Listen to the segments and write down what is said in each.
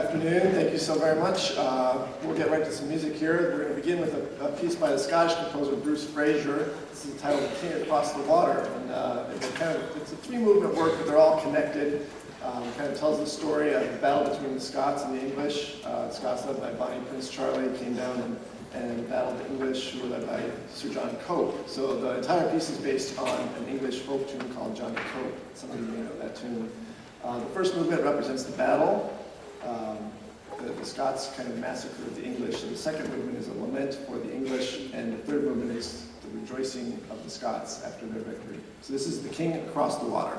afternoon. Thank you so very much. We'll get right to some music here. We're going to begin with a piece by the Scottish composer Bruce Fraser. This is entitled "The King Across the Water," and it's a three-movement work, but they're all connected. Kind of tells the story of the battle between the Scots and the English. The Scots, led by Bonnie Prince Charlie, came down and battled the English, who were led by Sir John Cope. So the entire piece is based on an English folk tune called Johnny Cope. Some of you may know that tune. The first movement represents the battle. The Scots kind of massacred the English. So the second movement is a lament for the English, and the third movement is the rejoicing of the Scots after their victory. So this is "The King Across the Water."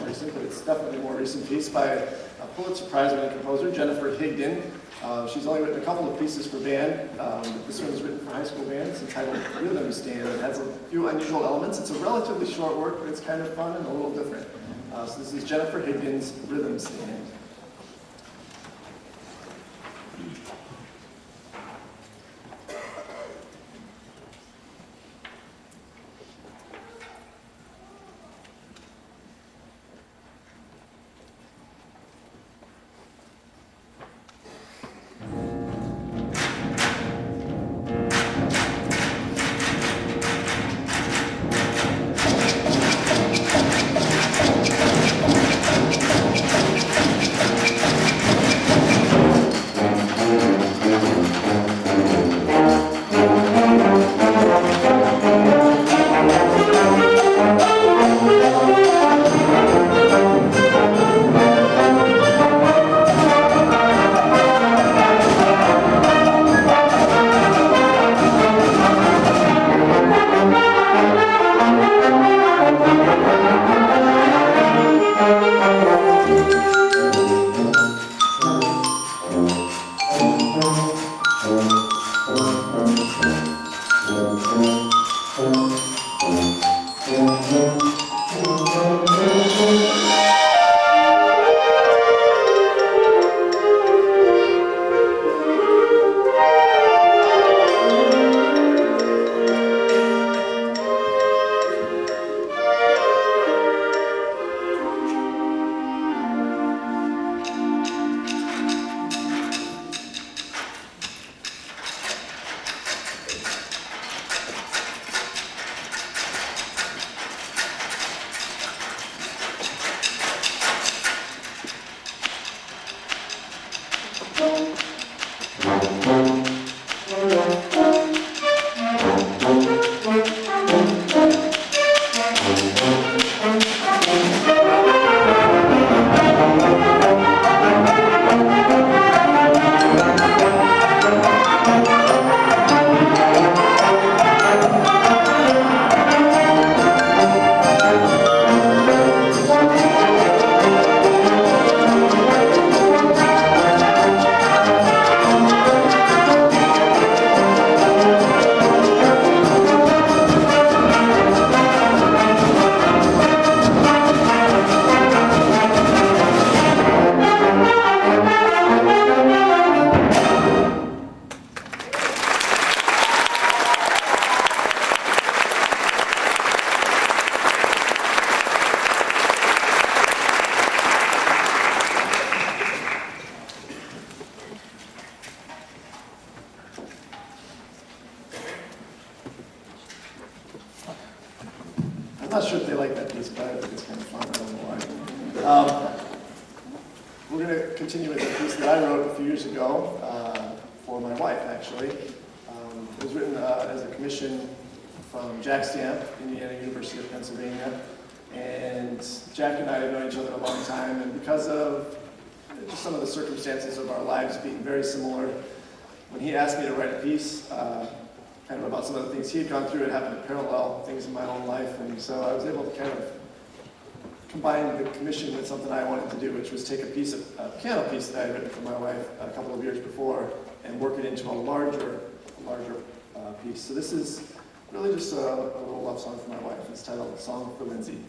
recent, but it's definitely a more recent piece by a Pulitzer Prize-winning composer, Jennifer Higdon. She's only written a couple of pieces for band. This one was written for high school band. It's entitled Rhythm Stand. It has a few unusual elements. It's a relatively short work, but it's kind of fun and a little different. So this is Jennifer Higdon's Rhythm Stand. I'm not sure if they like that piece, but I think it's kind of fun. I don't know why. We're going to continue with a piece that I wrote a few years ago for my wife, actually. It was written as a commission from Jack Stamp, Indiana University of Pennsylvania. And Jack and I have known each other a long time, and because of just some of the circumstances of our lives being very similar, when he asked me to write a piece, kind of about some of the things he had gone through, it happened to parallel things in my own life, and so I was able to kind of combine the commission with something I wanted to do, which was take a piano piece that I had written for my wife a couple of years before and work it into a larger piece. So this is really just a little love song for my wife. It's titled Song for Lindsay.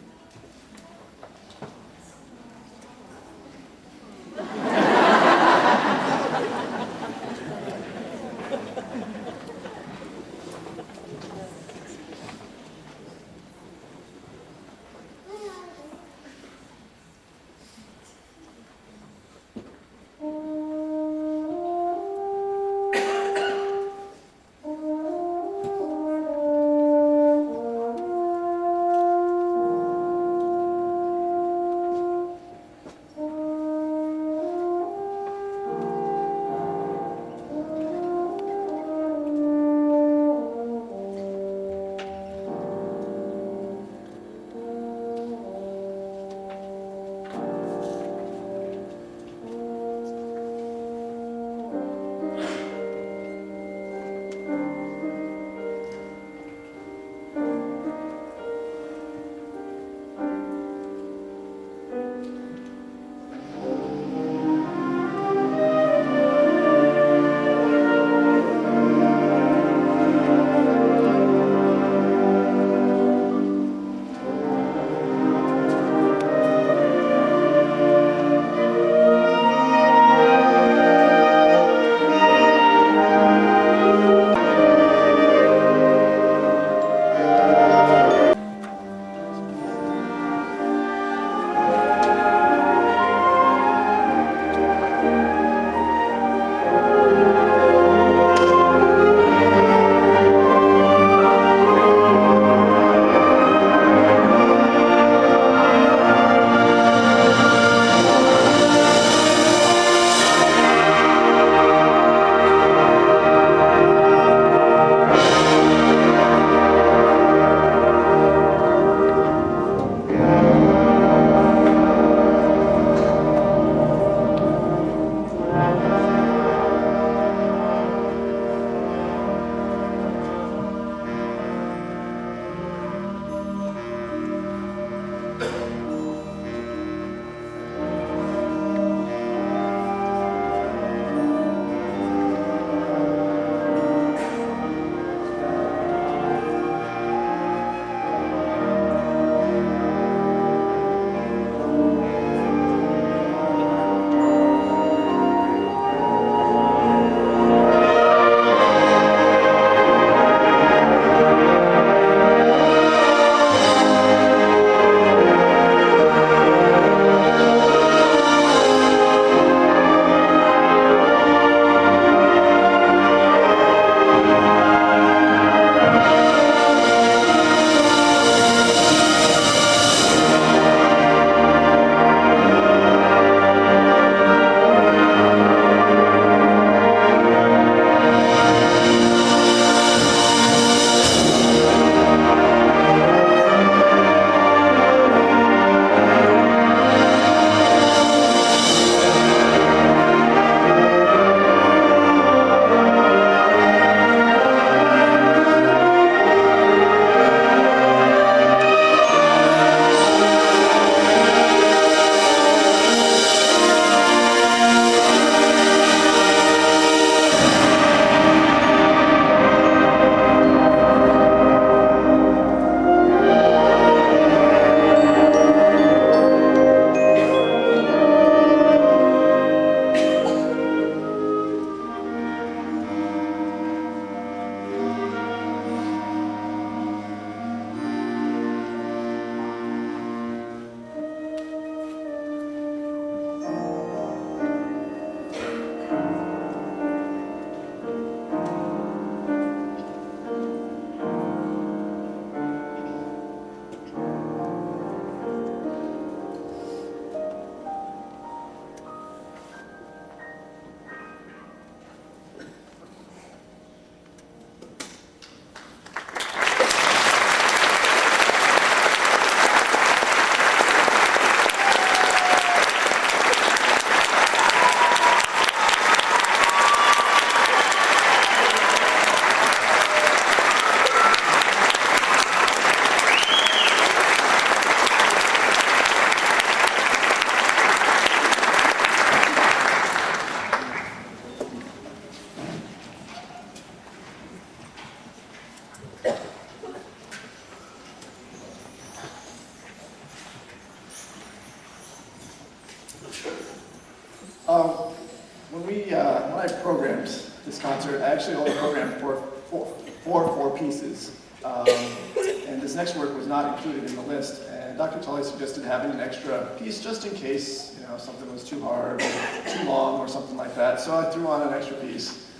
When I programmed this concert, I actually only programmed four pieces. And this next work was not included in the list. And Dr. Tully suggested having an extra piece just in case, something was too hard, or too long, or something like that. So I threw on an extra piece.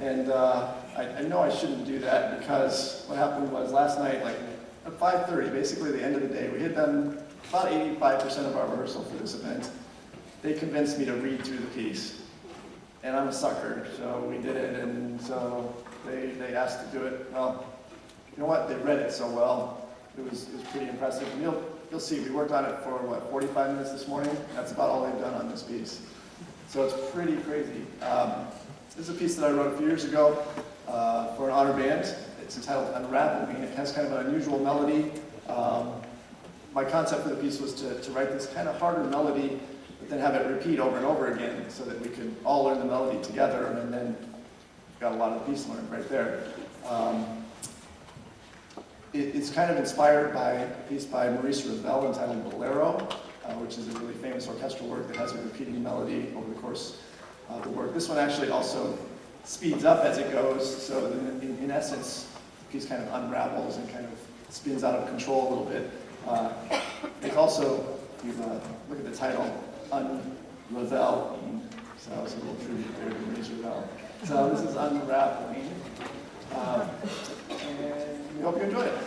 And I know I shouldn't do that because what happened was last night, like at 5:30, basically the end of the day, we had done about 85% of our rehearsal for this event. They convinced me to read through the piece. And I'm a sucker, so we did it, and so they asked to do it. Well, you know what? They read it so well. It was pretty impressive. And you'll see, we worked on it for, 45 minutes this morning? That's about all they've done on this piece. So it's pretty crazy. This is a piece that I wrote a few years ago for an honor band. It's entitled Unravel Me. It has kind of an unusual melody. My concept for the piece was to write this kind of harder melody, but then have it repeat over and over again so that we could all learn the melody together, and then got a lot of the piece learned right there. It's kind of inspired by a piece by Maurice Ravel entitled Bolero, which is a really famous orchestral work that has a repeating melody over the course of the work. This one actually also speeds up as it goes, so in essence, the piece kind of unravels and kind of spins out of control a little bit. It's also, if you look at the title, Unravel, so that was a little tribute there to Maurice Ravel. So this is Unraveling, and we hope you enjoy it.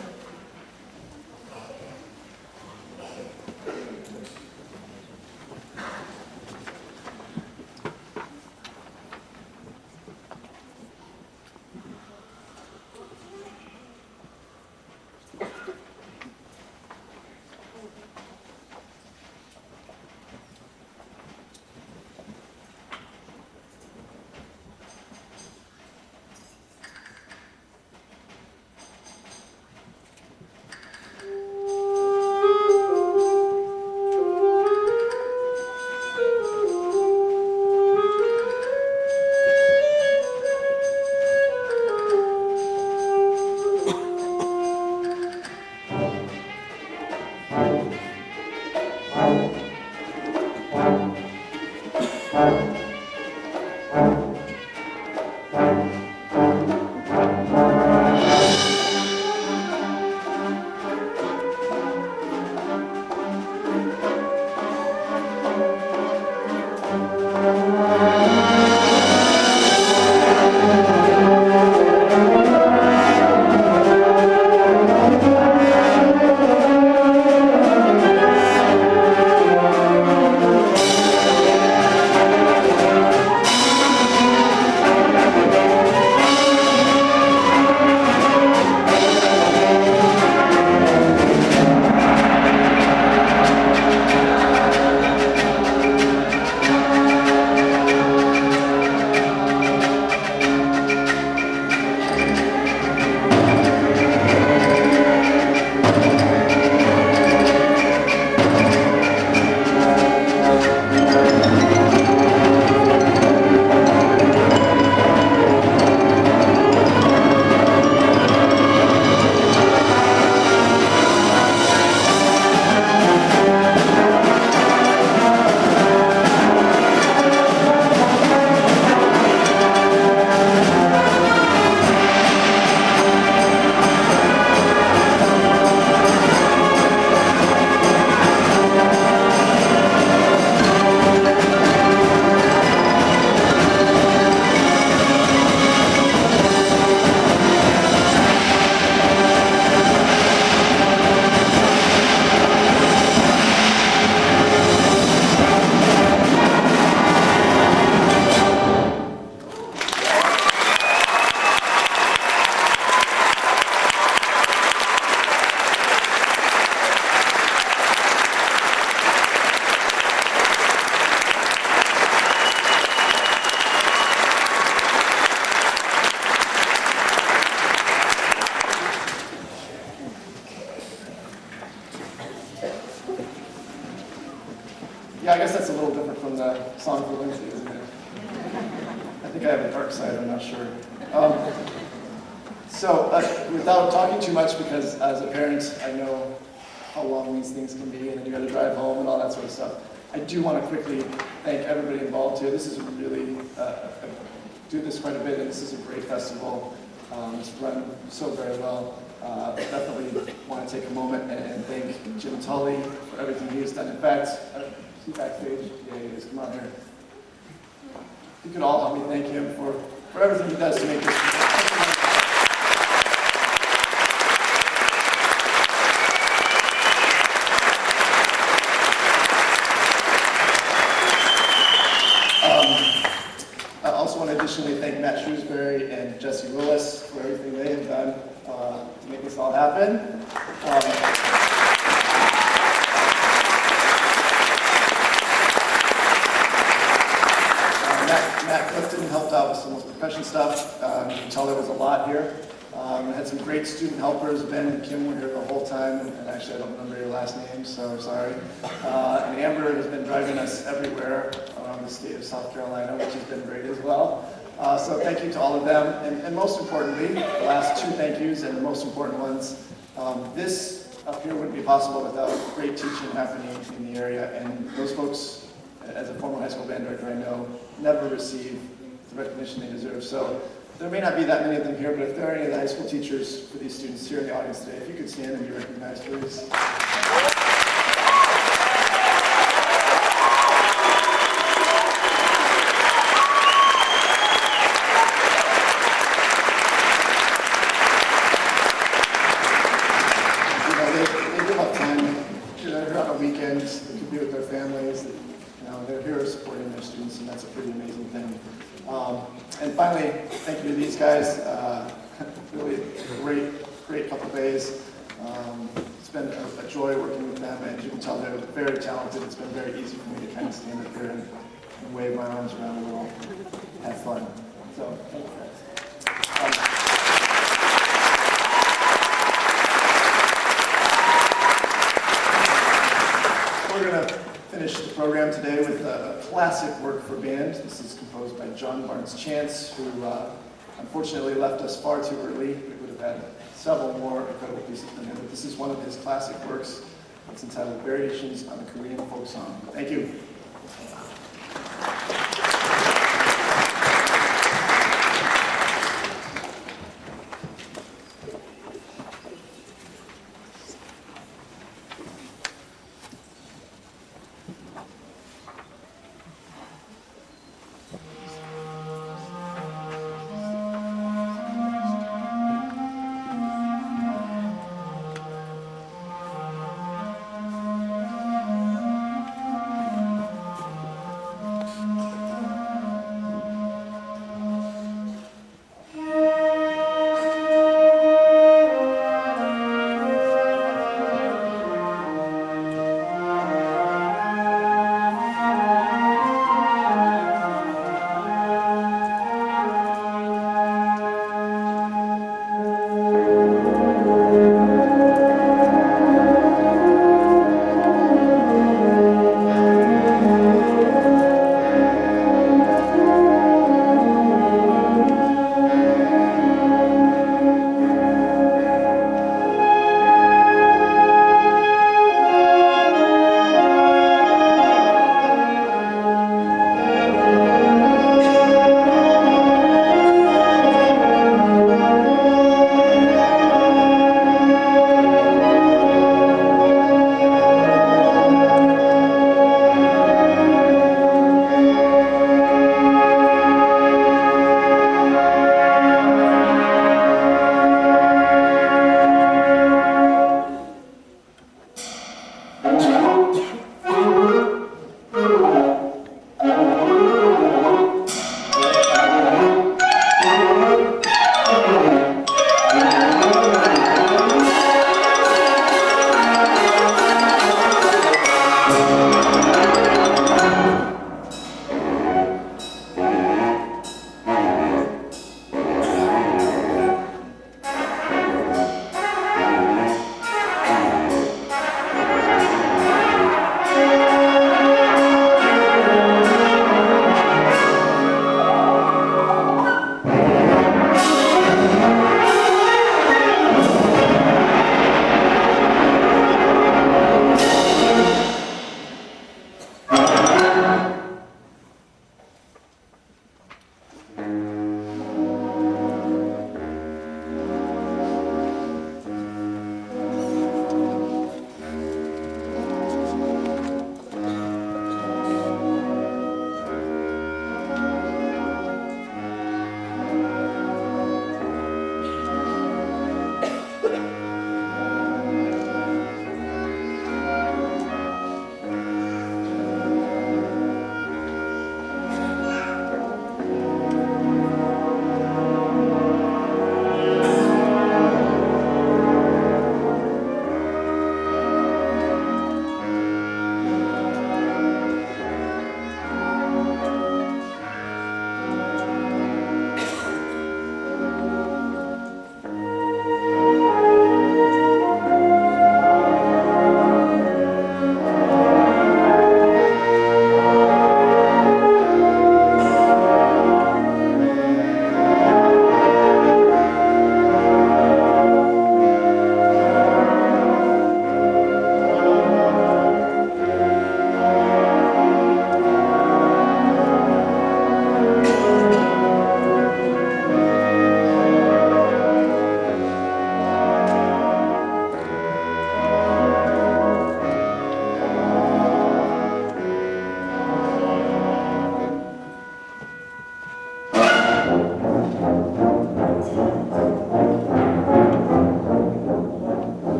Yeah, I guess that's a little different from the song for Lindsay, isn't it? I think I have a dark side, I'm not sure. Without talking too much, because as a parent, I know how long these things can be, and you got to drive home and all that sort of stuff. I do want to quickly thank everybody involved here. This is really, I do this quite a bit, and this is a great festival. It's run so very well. Definitely want to take a moment and thank Jim Tully for everything he has done. In fact, see backstage? Yeah, he is. Come on here. You could all help me thank him for everything he does to make this. I also want to additionally thank Matt Shrewsbury and Jesse Willis for everything they have done to make this all happen. Matt Clifton helped out with some of the percussion stuff. You can tell there was a lot here. I had some great student helpers. Ben and Kim were here the whole time, and actually I don't remember your last names, so sorry. And Amber has been driving us everywhere around the state of South Carolina, which has been great as well. So thank you to all of them. And most importantly, the last two thank yous and the most important ones, this up here wouldn't be possible without great teaching happening in the area. And those folks, as a former high school band director, I know, never receive the recognition they deserve. So there may not be that many of them here, but if there are any of the high school teachers for these students here in the audience today, if you could stand and be recognized, please. They give up time. They're here on the weekends. They could be with their families. They're here supporting their students, and that's a pretty amazing thing. And finally, thank you to these guys. Really great couple days. It's been a joy working with them, and you can tell they're very talented. It's been very easy for me to kind of stand up here and wave my arms around a little, have fun. So, thank you guys. We're going to finish the program today with a classic work for band. This is composed by John Barnes Chance, who unfortunately left us far too early. We would have had several more incredible pieces from him, but this is one of his classic works. It's entitled Variations on a Korean Folk Song. Thank you.